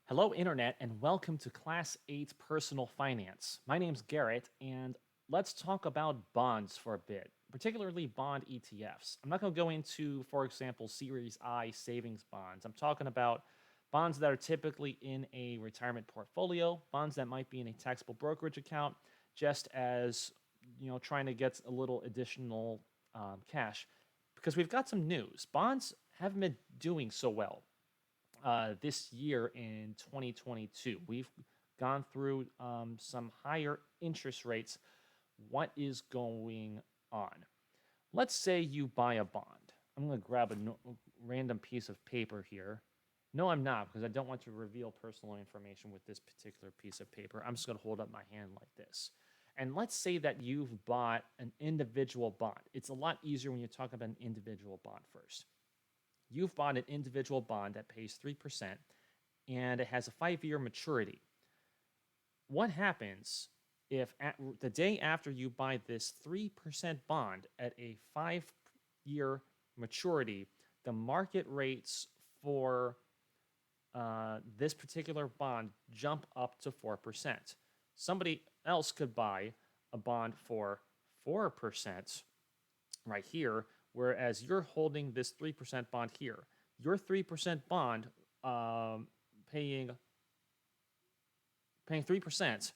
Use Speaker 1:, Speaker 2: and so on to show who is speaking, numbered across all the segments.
Speaker 1: Hello, Internet, and welcome to Class 8 Personal Finance. My name's Garrett, and let's talk about bonds for a bit, particularly bond ETFs. I'm not going to go into, for example, Series I savings bonds. I'm talking about bonds that are typically in a retirement portfolio, bonds that might be in a taxable brokerage account, just as trying to get a little additional cash. Because we've got some news. Bonds haven't been doing so well this year in 2022. We've gone through some higher interest rates. What is going on? Let's say you buy a bond. I'm going to grab a random piece of paper here. No, I'm not, because I don't want to reveal personal information with this particular piece of paper. I'm just going to hold up my hand like this. And let's say that you've bought an individual bond. It's a lot easier when you talk about an individual bond first. You've bought an individual bond that pays 3% and it has a 5-year maturity. What happens if the day after you buy this 3% bond at a 5-year maturity, the market rates for this particular bond jump up to 4%? Somebody else could buy a bond for 4% right here, whereas you're holding this 3% bond here. Your 3% bond paying 3%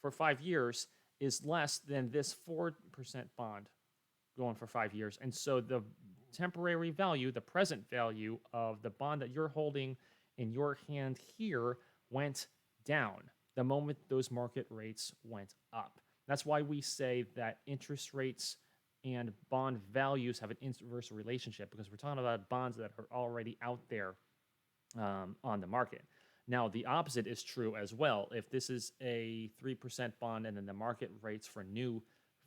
Speaker 1: for 5 years is less than this 4% bond going for 5 years. And so the temporary value, the present value of the bond that you're holding in your hand here went down the moment those market rates went up. That's why we say that interest rates and bond values have an inverse relationship, because we're talking about bonds that are already out there on the market. Now, the opposite is true as well. If this is a 3% bond and then the market rates for new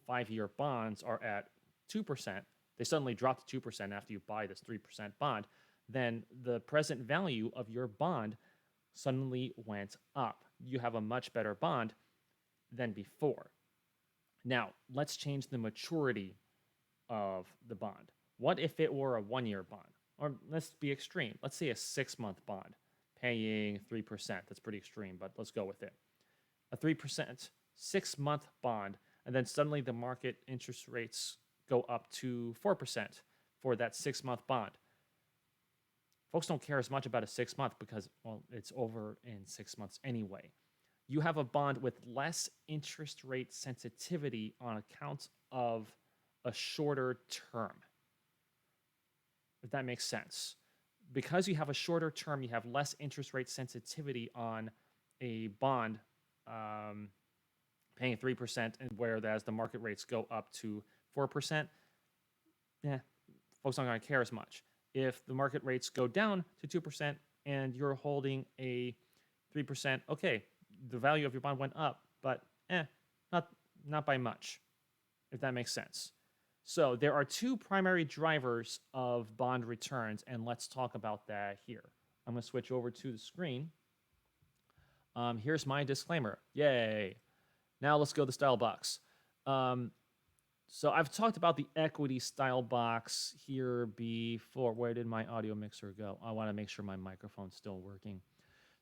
Speaker 1: 5-year bonds are at 2%, they suddenly drop to 2% after you buy this 3% bond, then the present value of your bond suddenly went up. You have a much better bond than before. Now, let's change the maturity of the bond. What if it were a 1-year bond? Or let's be extreme. Let's say a 6-month bond paying 3%. That's pretty extreme, but let's go with it. A 3% 6-month bond, and then suddenly the market interest rates go up to 4% for that 6-month bond. Folks don't care as much about a 6-month because, well, it's over in 6 months anyway. You have a bond with less interest rate sensitivity on account of a shorter term, if that makes sense. Because you have a shorter term, you have less interest rate sensitivity on a bond paying 3%, and whereas the market rates go up to 4%, folks aren't going to care as much. If the market rates go down to 2% and you're holding a 3%, okay, the value of your bond went up, but not by much, if that makes sense. So there are two primary drivers of bond returns, and let's talk about that here. I'm going to switch over to the screen. Here's my disclaimer. Yay. Now let's go to the style box. So I've talked about the equity style box here before. Where did my audio mixer go? I want to make sure my microphone's still working.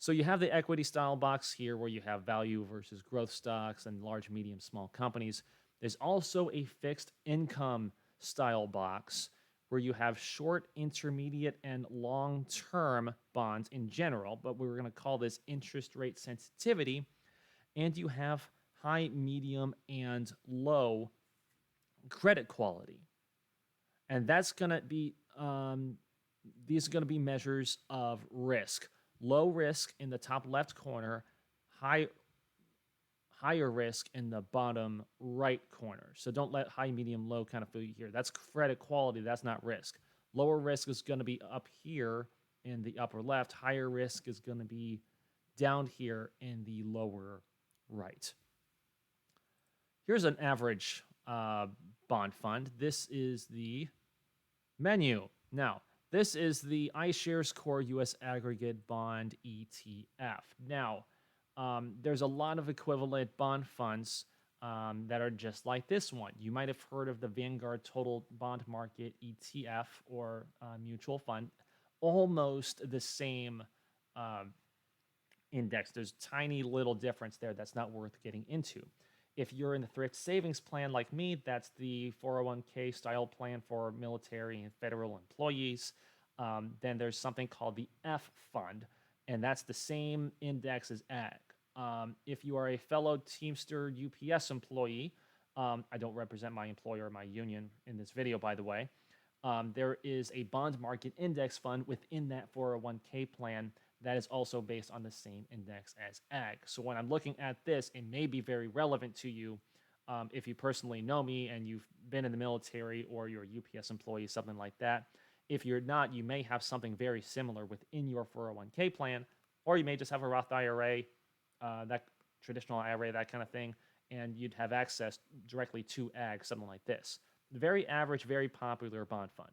Speaker 1: So you have the equity style box here where you have value versus growth stocks and large, medium, small companies. There's also a fixed income style box where you have short, intermediate, and long-term bonds in general, but we're going to call this interest rate sensitivity. And you have high, medium, and low credit quality. And that's going to be, these are going to be measures of risk. Low risk in the top left corner, higher risk in the bottom right corner. So don't let high, medium, low kind of fool you here. That's credit quality. That's not risk. Lower risk is going to be up here in the upper left. Higher risk is going to be down here in the lower right. Here's an average bond fund. This is the menu. Now, this is the iShares Core U.S. Aggregate Bond ETF. Now, there's a lot of equivalent bond funds that are just like this one. You might have heard of the Vanguard Total Bond Market ETF or mutual fund. Almost the same index. There's tiny little difference there that's not worth getting into. If you're in the thrift savings plan like me, that's the 401k style plan for military and federal employees. Then there's something called the F fund, and that's the same index as AG. If you are a fellow Teamster UPS employee, I don't represent my employer or my union in this video, by the way. There is a bond market index fund within that 401k plan that is also based on the same index as AG. So when I'm looking at this, it may be very relevant to you if you personally know me and you've been in the military or you're a UPS employee, something like that. If you're not, you may have something very similar within your 401k plan, or you may just have a Roth IRA, that traditional IRA, that kind of thing, and you'd have access directly to AG, something like this. Very average, very popular bond fund.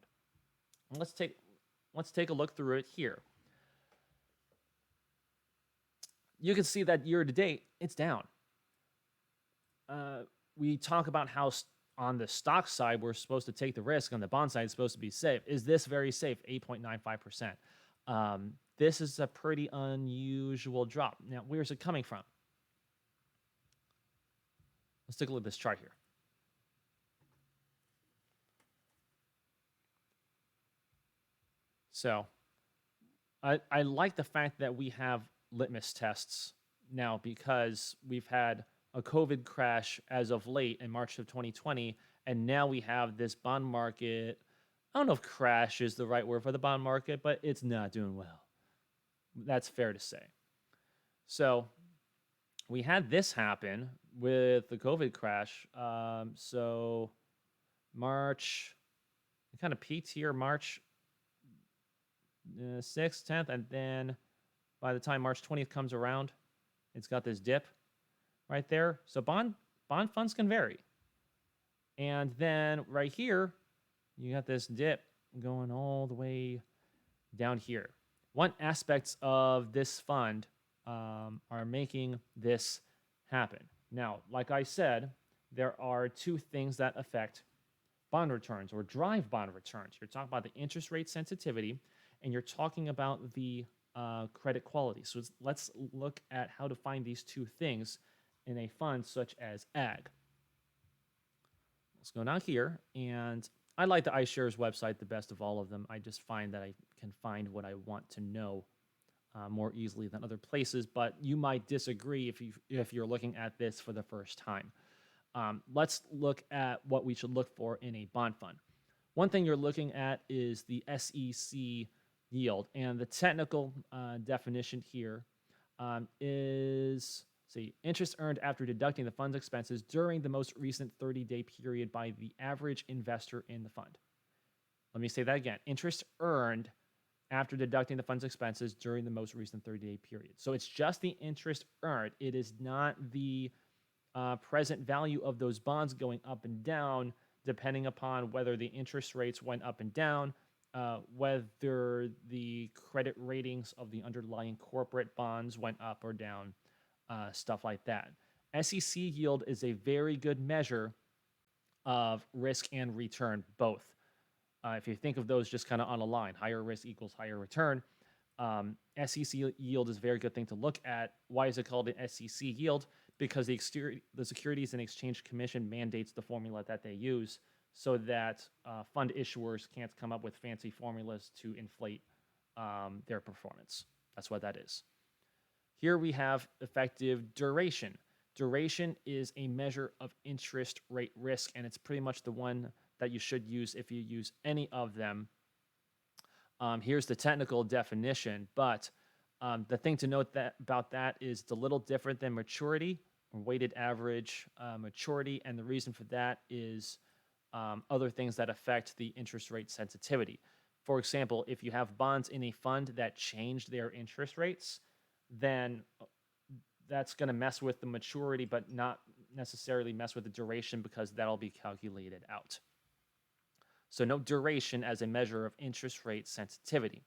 Speaker 1: And let's take a look through it here. You can see that year to date, it's down. We talk about how on the stock side, we're supposed to take the risk. On the bond side, it's supposed to be safe. Is this very safe? 8.95%. This is a pretty unusual drop. Now, where's it coming from? Let's take a look at this chart here. So I like the fact that we have litmus tests now because we've had a COVID crash as of late in March of 2020, and now we have this bond market. I don't know if crash is the right word for the bond market, but it's not doing well. That's fair to say. So we had this happen with the COVID crash. So March, it kind of peaked here March 6th, 10th, and then by the time March 20th comes around, it's got this dip right there. So bond funds can vary. And then right here, you got this dip going all the way down here. One aspects of this fund are making this happen. Now, like I said, there are two things that affect bond returns or drive bond returns. You're talking about the interest rate sensitivity, and you're talking about the credit quality. So let's look at how to find these two things in a fund such as AG. Let's go down here, and I like the iShares website the best of all of them. I just find that I can find what I want to know more easily than other places, but you might disagree if you're looking at this for the first time. Let's look at what we should look for in a bond fund. One thing you're looking at is the SEC yield, and the technical definition here is interest earned after deducting the fund's expenses during the most recent 30-day period by the average investor in the fund. Let me say that again. Interest earned after deducting the fund's expenses during the most recent 30-day period. So it's just the interest earned. It is not the present value of those bonds going up and down, depending upon whether the interest rates went up and down, whether the credit ratings of the underlying corporate bonds went up or down, stuff like that. SEC yield is a very good measure of risk and return, both. If you think of those just kind of on a line, higher risk equals higher return. SEC yield is a very good thing to look at. Why is it called an SEC yield? Because the Securities and Exchange Commission mandates the formula that they use so that fund issuers can't come up with fancy formulas to inflate their performance. That's what that is. Here we have effective duration. Duration is a measure of interest rate risk, and it's pretty much the one that you should use if you use any of them. Here's the technical definition, but the thing to note about that is it's a little different than maturity or weighted average maturity, and the reason for that is other things that affect the interest rate sensitivity. For example, if you have bonds in a fund that change their interest rates, then that's going to mess with the maturity, but not necessarily mess with the duration because that'll be calculated out. So no duration as a measure of interest rate sensitivity.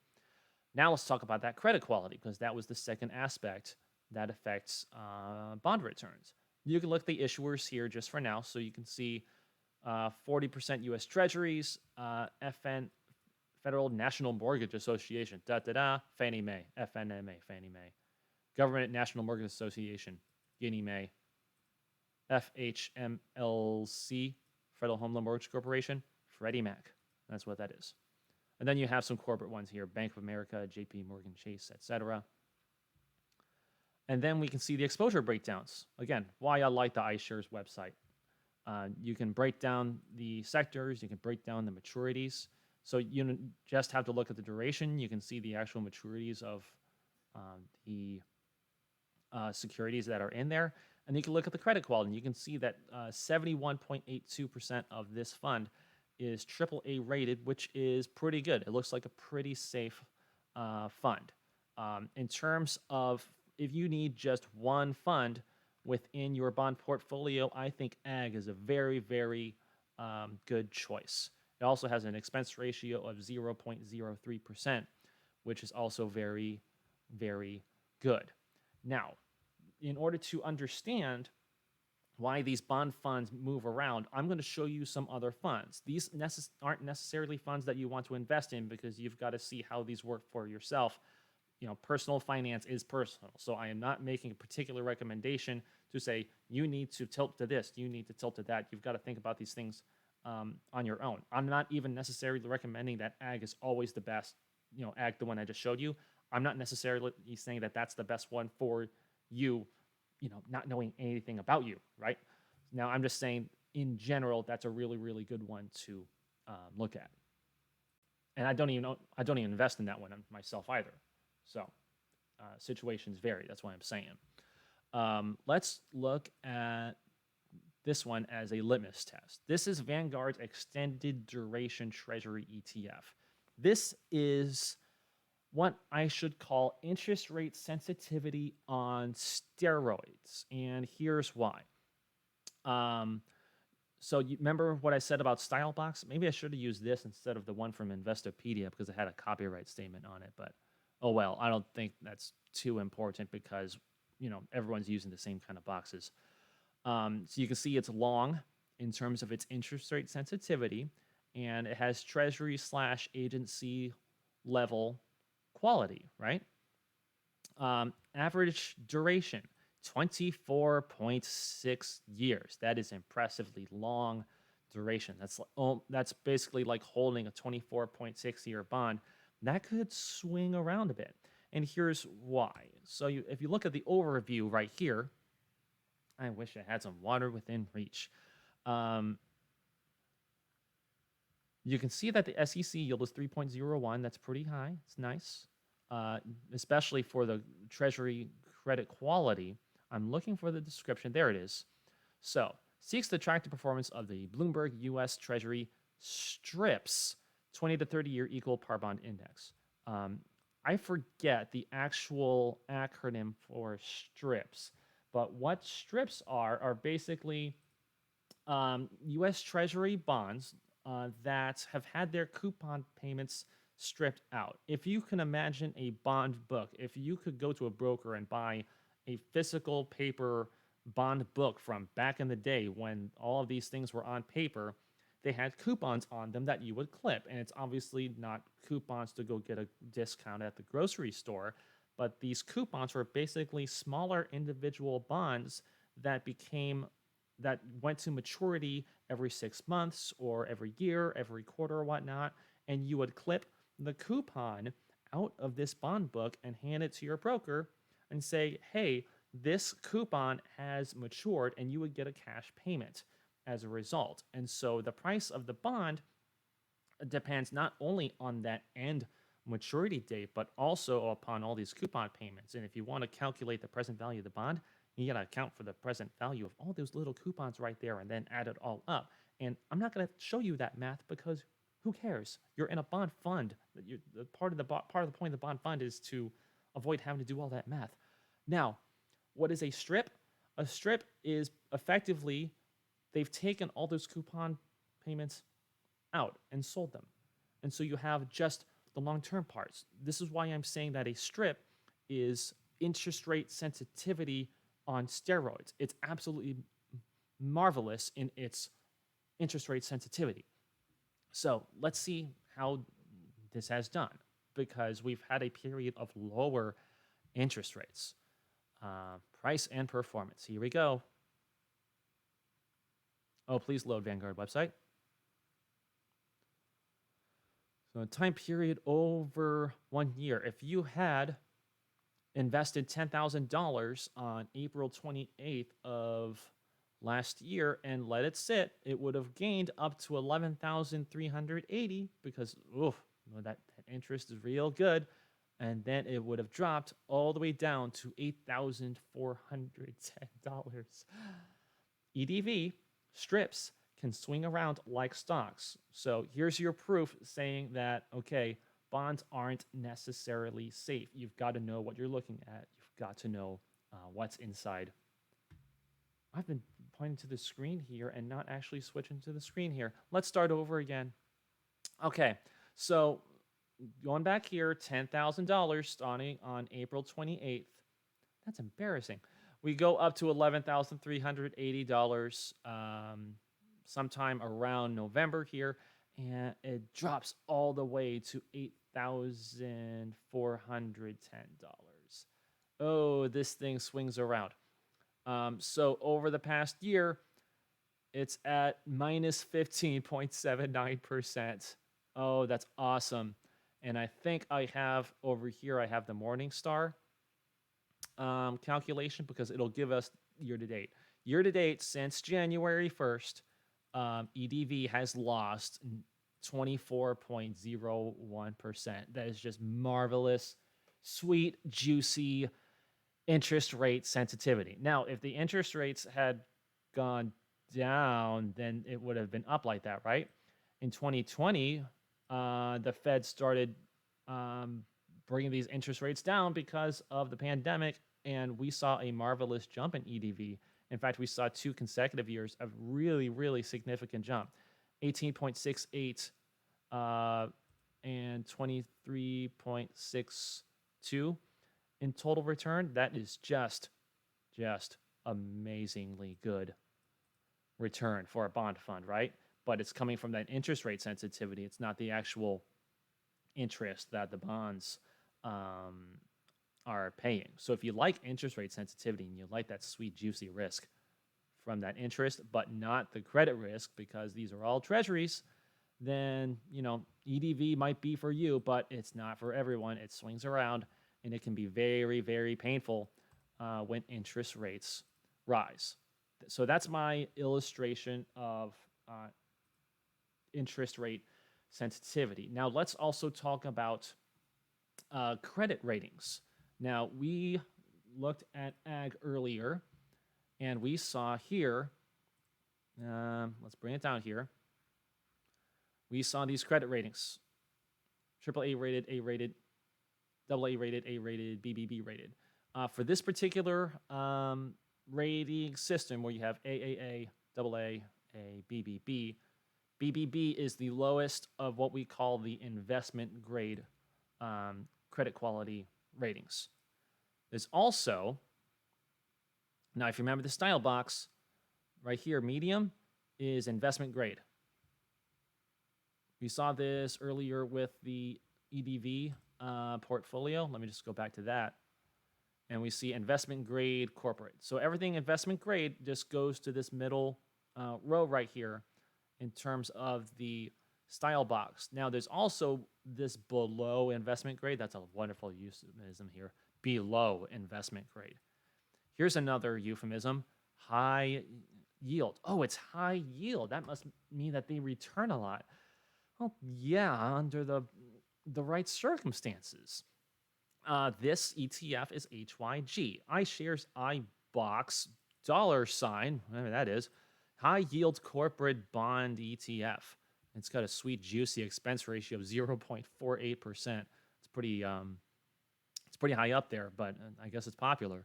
Speaker 1: Now let's talk about that credit quality, because that was the second aspect that affects bond returns. You can look at the issuers here just for now. So you can see 40% U.S. Treasuries, FN, Federal National Mortgage Association, Fannie Mae, FNMA, Fannie Mae. Government National Mortgage Association, Ginnie Mae, FHMLC, Federal Home Loan Mortgage Corporation, Freddie Mac. That's what that is. And then you have some corporate ones here, Bank of America, JP Morgan Chase, etc. And then we can see the exposure breakdowns. Again, why I like the iShares website. You can break down the sectors, you can break down the maturities. So you just have to look at the duration. You can see the actual maturities of the securities that are in there. And you can look at the credit quality. And you can see that 71.82% of this fund is AAA rated, which is pretty good. It looks like a pretty safe fund. In terms of if you need just one fund within your bond portfolio, I think AG is a very, very good choice. It also has an expense ratio of 0.03%, which is also very, very good. Now, in order to understand why these bond funds move around, I'm going to show you some other funds. These aren't necessarily funds that you want to invest in because you've got to see how these work for yourself. Personal finance is personal. So I am not making a particular recommendation to say, you need to tilt to this, you need to tilt to that. You've got to think about these things on your own. I'm not even necessarily recommending that AG is always the best, AG, the one I just showed you. I'm not necessarily saying that that's the best one for you, not knowing anything about you, right? Now, I'm just saying, in general, that's a really, really good one to look at. And I don't even invest in that one myself either. So situations vary. That's why I'm saying. Let's look at this one as a litmus test. This is Vanguard's Extended Duration Treasury ETF. This is what I should call interest rate sensitivity on steroids. And here's why. So you remember what I said about Style Box? Maybe I should have used this instead of the one from Investopedia because it had a copyright statement on it. But oh well, I don't think that's too important because everyone's using the same kind of boxes. So you can see it's long in terms of its interest rate sensitivity, and it has Treasury / agency level quality, right? Average duration, 24.6 years. That is impressively long duration. That's basically like holding a 24.6-year bond. That could swing around a bit. And here's why. So if you look at the overview right here, I wish I had some water within reach. You can see that the SEC yield is 3.01. That's pretty high. It's nice, especially for the Treasury credit quality. I'm looking for the description. There it is. So, seeks to track the performance of the Bloomberg U.S. Treasury STRIPS 20 to 30-year equal par bond index. I forget the actual acronym for STRIPS, but what STRIPS are basically U.S. Treasury bonds that have had their coupon payments stripped out. If you can imagine a bond book, if you could go to a broker and buy a physical paper bond book from back in the day when all of these things were on paper, they had coupons on them that you would clip. And it's obviously not coupons to go get a discount at the grocery store, but these coupons were basically smaller individual bonds that went to maturity every 6 months or every year, every quarter or whatnot, and you would clip the coupon out of this bond book and hand it to your broker and say, hey, this coupon has matured, and you would get a cash payment as a result. And so the price of the bond depends not only on that end maturity date, but also upon all these coupon payments. And if you want to calculate the present value of the bond, you got to account for the present value of all those little coupons right there and then add it all up. And I'm not going to show you that math because who cares? You're in a bond fund. Part of the point of the bond fund is to avoid having to do all that math. Now, what is a strip? A strip is effectively they've taken all those coupon payments out and sold them. And so you have just the long-term parts. This is why I'm saying that a strip is interest rate sensitivity on steroids. It's absolutely marvelous in its interest rate sensitivity. So let's see how this has done, because we've had a period of lower interest rates. Price and performance. Here we go. Oh, please load Vanguard website. So a time period over 1 year. If you had invested $10,000 on April 28th of last year and let it sit, it would have gained up to 11,380 because that interest is real good. And then it would have dropped all the way down to $8,410. EDV strips can swing around like stocks. So here's your proof saying that, okay, bonds aren't necessarily safe. You've got to know what you're looking at. You've got to know what's inside. I've been pointing to the screen here and not actually switching to the screen here. Let's start over again. Okay, so going back here, $10,000 starting on April 28th. That's embarrassing. We go up to $11,380 sometime around November here, and it drops all the way to $8,410. Oh, this thing swings around. So over the past year, it's at minus 15.79%. Oh, that's awesome. And I think I have over here, I have the Morningstar calculation because it'll give us year to date. Year to date, since January 1st, EDV has lost 24.01%. That is just marvelous, sweet, juicy interest rate sensitivity. Now, if the interest rates had gone down, then it would have been up like that, right? In 2020, the Fed started bringing these interest rates down because of the pandemic, and we saw a marvelous jump in EDV. In fact, we saw 2 consecutive years of really, really significant jump, 18.68 and 23.62 in total return. That is just amazingly good return for a bond fund, right? But it's coming from that interest rate sensitivity. It's not the actual interest that the bonds are paying. So if you like interest rate sensitivity and you like that sweet, juicy risk from that interest, but not the credit risk because these are all treasuries, then, EDV might be for you, but it's not for everyone. It swings around, and it can be very, very painful when interest rates rise. So that's my illustration of interest rate sensitivity. Now, let's also talk about credit ratings. Now, we looked at ag earlier, and we saw here, let's bring it down here. We saw these credit ratings, AAA rated, A rated, AA rated, A rated, BBB rated. For this particular rating system where you have AAA, AA, A, BBB, BBB is the lowest of what we call the investment grade credit quality ratings. There's also, now if you remember the style box, right here, medium is investment grade. We saw this earlier with the EDV portfolio. Let me just go back to that. And we see investment grade corporate. So everything investment grade just goes to this middle row right here in terms of the style box. Now, there's also this below investment grade. That's a wonderful euphemism here. Below investment grade. Here's another euphemism. High yield. Oh, it's high yield. That must mean that they return a lot. Well, yeah, under the right circumstances. This ETF is HYG. iShares iBox $, whatever that is, high yield corporate bond ETF. It's got a sweet, juicy expense ratio of 0.48%. It's pretty high up there, but I guess it's popular.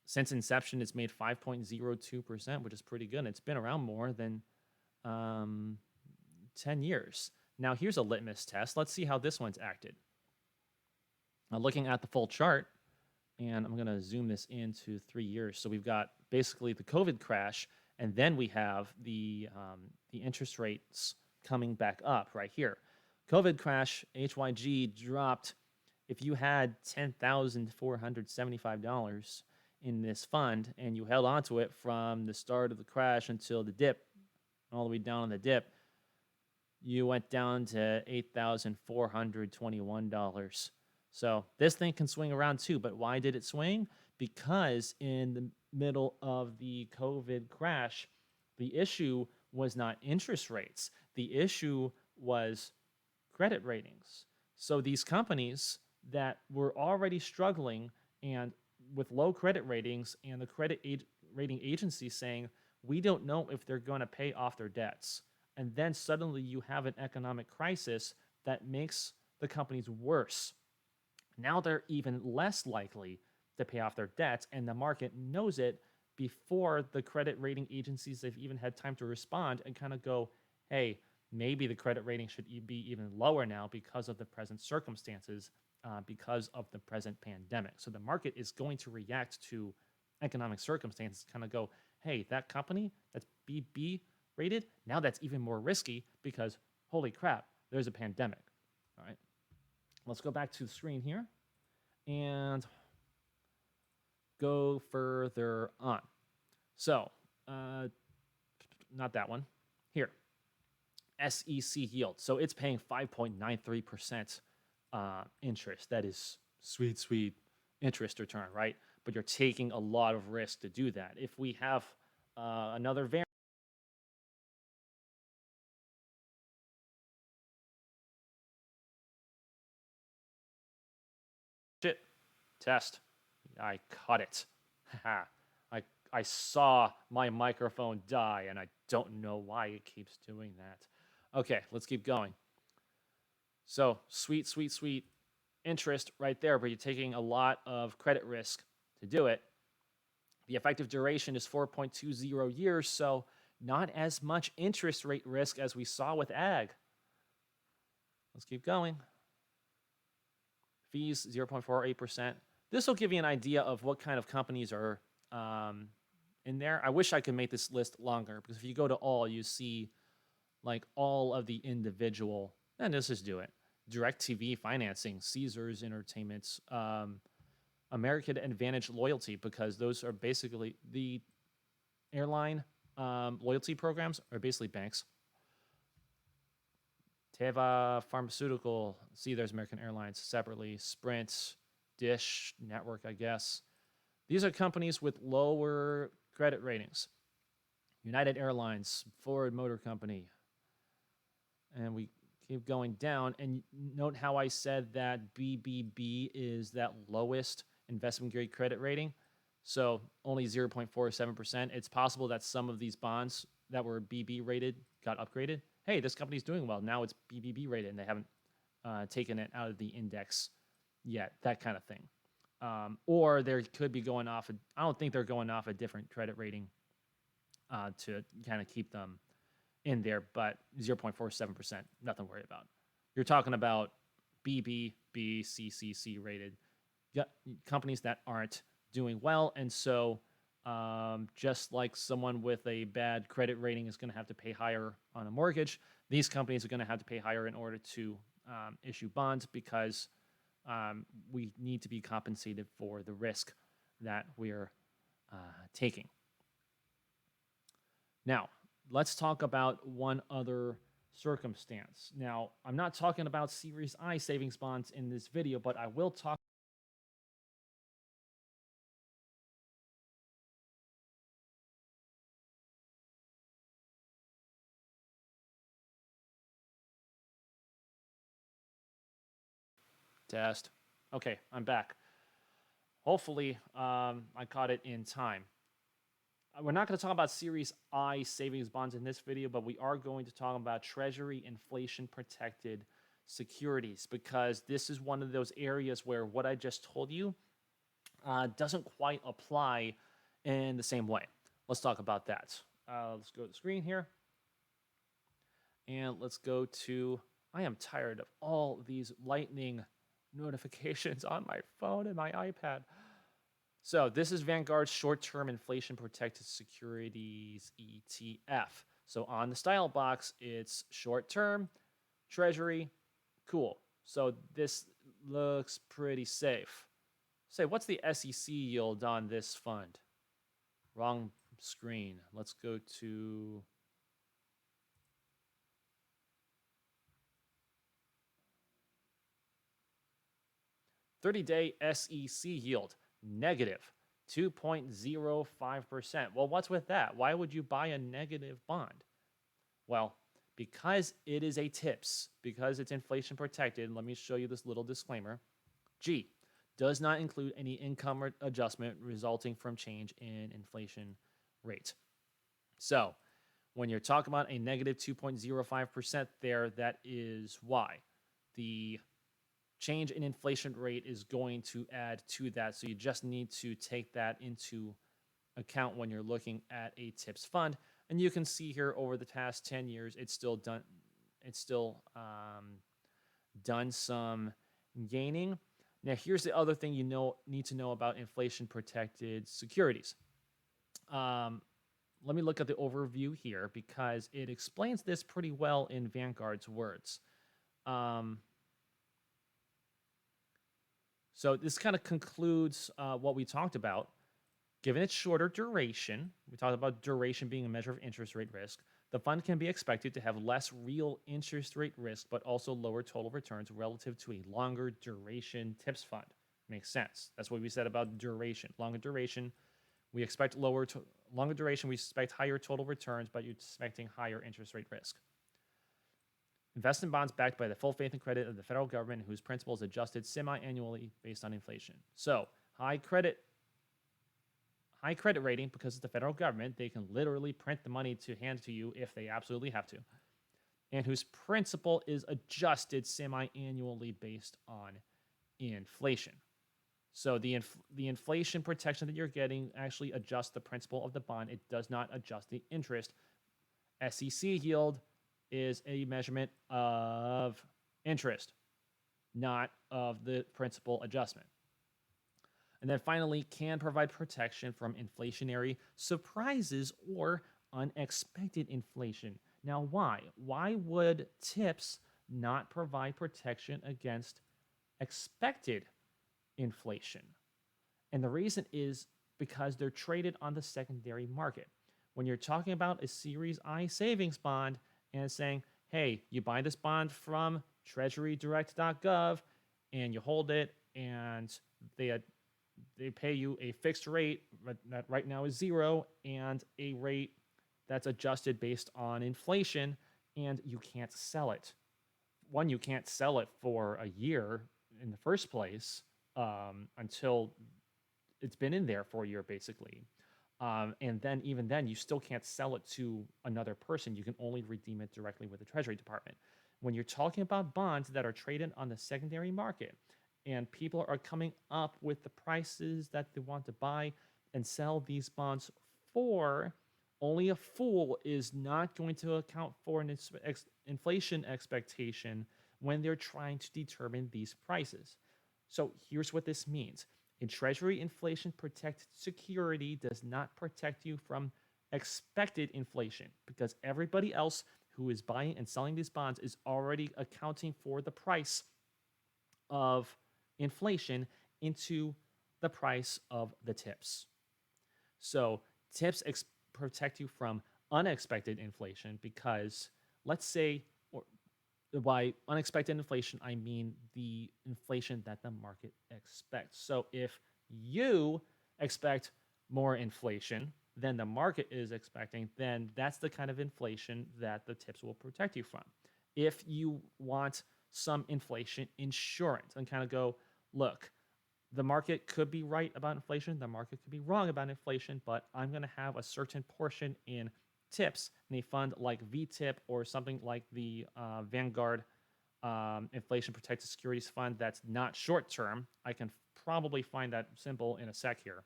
Speaker 1: Since inception, it's made 5.02%, which is pretty good. It's been around more than 10 years. Now, here's a litmus test. Let's see how this one's acted. Now, looking at the full chart, and I'm going to zoom this into 3 years. So we've got basically the COVID crash, and then we have the interest rates coming back up right here. COVID crash, HYG dropped if you had $10,475 in this fund and you held onto it from the start of the crash until the dip, all the way down on the dip, you went down to $8,421. So this thing can swing around too. But why did it swing? Because in the middle of the COVID crash, the issue was not interest rates. The issue was credit ratings. So these companies that were already struggling and with low credit ratings, and the rating agency saying, we don't know if they're going to pay off their debts. And then suddenly you have an economic crisis that makes the companies worse. Now they're even less likely to pay off their debts, and the market knows it before the credit rating agencies have even had time to respond and kind of go, hey, maybe the credit rating should be even lower now because of the present circumstances, because of the present pandemic. So the market is going to react to economic circumstances, kind of go, hey, that company that's BB rated, now that's even more risky because holy crap, there's a pandemic. All right, let's go back to the screen here and go further on. So, not that one. Here, SEC yield. So it's paying 5.93% interest. That is sweet, sweet interest return, right? But you're taking a lot of risk to do that. If we have another variant, shit, test. I caught it. I saw my microphone die, and I don't know why it keeps doing that. Okay, let's keep going. So sweet, sweet, sweet interest right there, but you're taking a lot of credit risk to do it. The effective duration is 4.20 years, so not as much interest rate risk as we saw with ag. Let's keep going. Fees, 0.48%. This will give you an idea of what kind of companies are in there. I wish I could make this list longer, because if you go to all, you see like all of the individual, and let's just do it. DirecTV financing, Caesars Entertainment, American Advantage Loyalty, because those are basically the airline loyalty programs are basically banks. Teva Pharmaceutical, see there's American Airlines separately, Sprint, Dish Network, I guess. These are companies with lower credit ratings. United Airlines, Ford Motor Company. And we keep going down. And note how I said that BBB is that lowest investment grade credit rating. So only 0.47%. It's possible that some of these bonds that were BB rated got upgraded. Hey, this company's doing well. Now it's BBB rated, and they haven't taken it out of the index yet, that kind of thing. Or they could be going off, I don't think they're going off a different credit rating to kind of keep them in there, but 0.47%, nothing to worry about. You're talking about BB, B, CCC rated companies that aren't doing well, and so just like someone with a bad credit rating is going to have to pay higher on a mortgage, these companies are going to have to pay higher in order to issue bonds, because we need to be compensated for the risk that we're taking. Now, let's talk about one other circumstance. Now, I'm not talking about Series I savings bonds in this video, but I will talk. Test. Okay, I'm back. Hopefully, I caught it in time. We're not going to talk about Series I savings bonds in this video, but we are going to talk about Treasury inflation-protected securities, because this is one of those areas where what I just told you doesn't quite apply in the same way. Let's talk about that. Let's go to the screen here. And let's go to, I am tired of all these lightning notifications on my phone and my iPad. So this is Vanguard's short-term inflation-protected securities ETF. So on the style box, it's short-term, Treasury, cool. So this looks pretty safe. Say, what's the SEC yield on this fund? Wrong screen. Let's go to 30-day SEC yield, negative 2.05%. Well, what's with that? Why would you buy a negative bond? Well, because it is a TIPS, because it's inflation protected, let me show you this little disclaimer. G, does not include any income adjustment resulting from change in inflation rate. So when you're talking about a negative 2.05% there, that is why. The change in inflation rate is going to add to that. So you just need to take that into account when you're looking at a TIPS fund. And you can see here over the past 10 years, it's still done some gaining. Now, here's the other thing you need to know about inflation-protected securities. Let me look at the overview here because it explains this pretty well in Vanguard's words. So this kind of concludes what we talked about. Given its shorter duration, we talked about duration being a measure of interest rate risk, the fund can be expected to have less real interest rate risk, but also lower total returns relative to a longer duration TIPS fund. Makes sense. That's what we said about duration. Longer duration, we expect longer duration, we expect higher total returns, but you're expecting higher interest rate risk. Invest in bonds backed by the full faith and credit of the federal government, whose principal is adjusted semi-annually based on inflation. So high credit rating, because it's the federal government, they can literally print the money to hand to you if they absolutely have to, and whose principal is adjusted semi-annually based on inflation. So the inflation protection that you're getting actually adjusts the principal of the bond. It does not adjust the interest. SEC yield is a measurement of interest, not of the principal adjustment. And then finally, can provide protection from inflationary surprises or unexpected inflation. Now, why? Why would TIPS not provide protection against expected inflation? And the reason is because they're traded on the secondary market. When you're talking about a Series I savings bond and saying, hey, you buy this bond from treasurydirect.gov and you hold it, and they pay you a fixed rate that right now is 0 and a rate that's adjusted based on inflation, and you can't sell it. One, you can't sell it for a year in the first place until it's been in there for a year, basically. And then even then, you still can't sell it to another person. You can only redeem it directly with the Treasury Department. When you're talking about bonds that are traded on the secondary market and people are coming up with the prices that they want to buy and sell these bonds for, only a fool is not going to account for an inflation expectation when they're trying to determine these prices. So here's what this means. A Treasury inflation protected security does not protect you from expected inflation, because everybody else who is buying and selling these bonds is already accounting for the price of inflation into the price of the TIPS. So TIPS protect you from unexpected inflation because, let's say, by unexpected inflation, I mean the inflation that the market expects. So if you expect more inflation than the market is expecting, then that's the kind of inflation that the TIPS will protect you from. If you want some inflation insurance and kind of go, look, the market could be right about inflation, the market could be wrong about inflation, but I'm going to have a certain portion in TIPS in a fund like VTIP or something like the Vanguard Inflation Protected Securities Fund that's not short term. I can probably find that symbol in a sec here.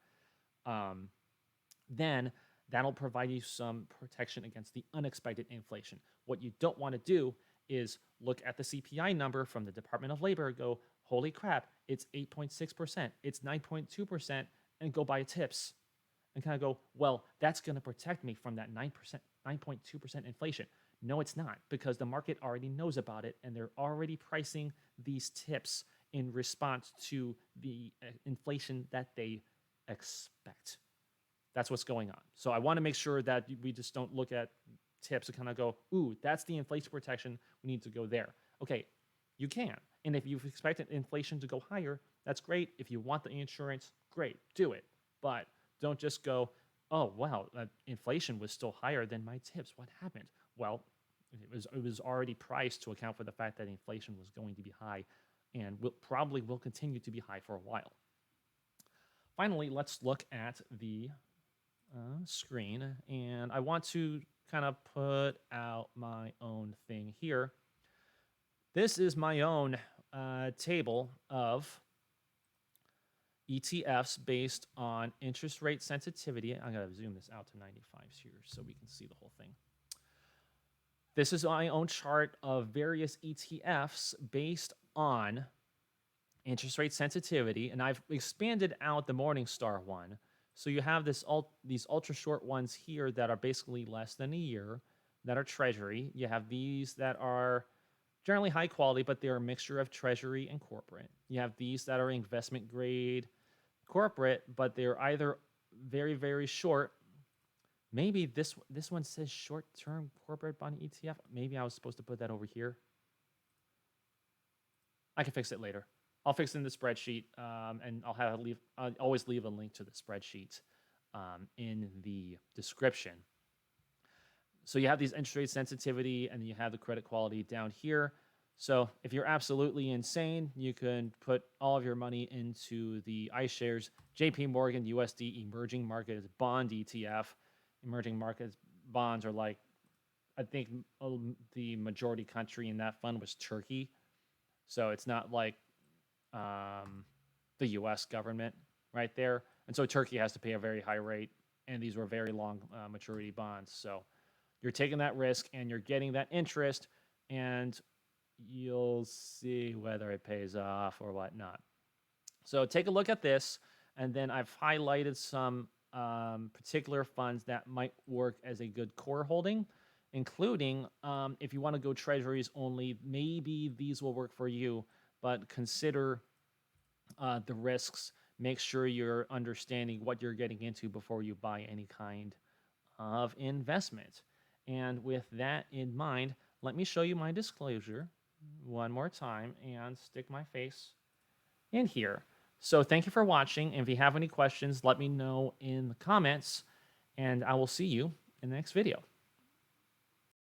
Speaker 1: Then that'll provide you some protection against the unexpected inflation. What you don't want to do is look at the CPI number from the Department of Labor and go, holy crap, it's 8.6%, it's 9.2%, and go buy TIPS. And kind of go, well, that's going to protect me from that 9.2% inflation. No, it's not, because the market already knows about it, and they're already pricing these TIPS in response to the inflation that they expect. That's what's going on. So I want to make sure that we just don't look at tips and kind of go, ooh, that's the inflation protection. We need to go there. Okay, you can. And if you've expected inflation to go higher, that's great. If you want the insurance, great, do it. But don't just go, oh, wow, inflation was still higher than my tips. What happened? Well, it was already priced to account for the fact that inflation was going to be high and probably will continue to be high for a while. Finally, let's look at the screen. And I want to kind of put out my own thing here. This is my own table of ETFs based on interest rate sensitivity. I'm going to zoom this out to 95 here so we can see the whole thing. This is my own chart of various ETFs based on interest rate sensitivity, and I've expanded out the Morningstar one. So you have these ultra short ones here that are basically less than a year, that are Treasury. You have these that are generally high quality, but they're a mixture of Treasury and corporate. You have these that are investment grade corporate, but they're either very, very short. Maybe this one says short-term corporate bond ETF. Maybe I was supposed to put that over here. I can fix it later. I'll fix it in the spreadsheet, and I'll always leave a link to the spreadsheet in the description. So you have these interest rate sensitivity, and you have the credit quality down here. So if you're absolutely insane, you can put all of your money into the iShares JP Morgan USD Emerging Markets Bond ETF. Emerging markets bonds are like, I think the majority country in that fund was Turkey. So it's not like the US government right there. And so Turkey has to pay a very high rate, and these were very long maturity bonds. So you're taking that risk and you're getting that interest, and you'll see whether it pays off or whatnot. So take a look at this, and then I've highlighted some particular funds that might work as a good core holding, including if you want to go treasuries only, maybe these will work for you, but consider the risks. Make sure you're understanding what you're getting into before you buy any kind of investment. And with that in mind, let me show you my disclosure one more time and stick my face in here. So thank you for watching. And if you have any questions, let me know in the comments, and I will see you in the next video.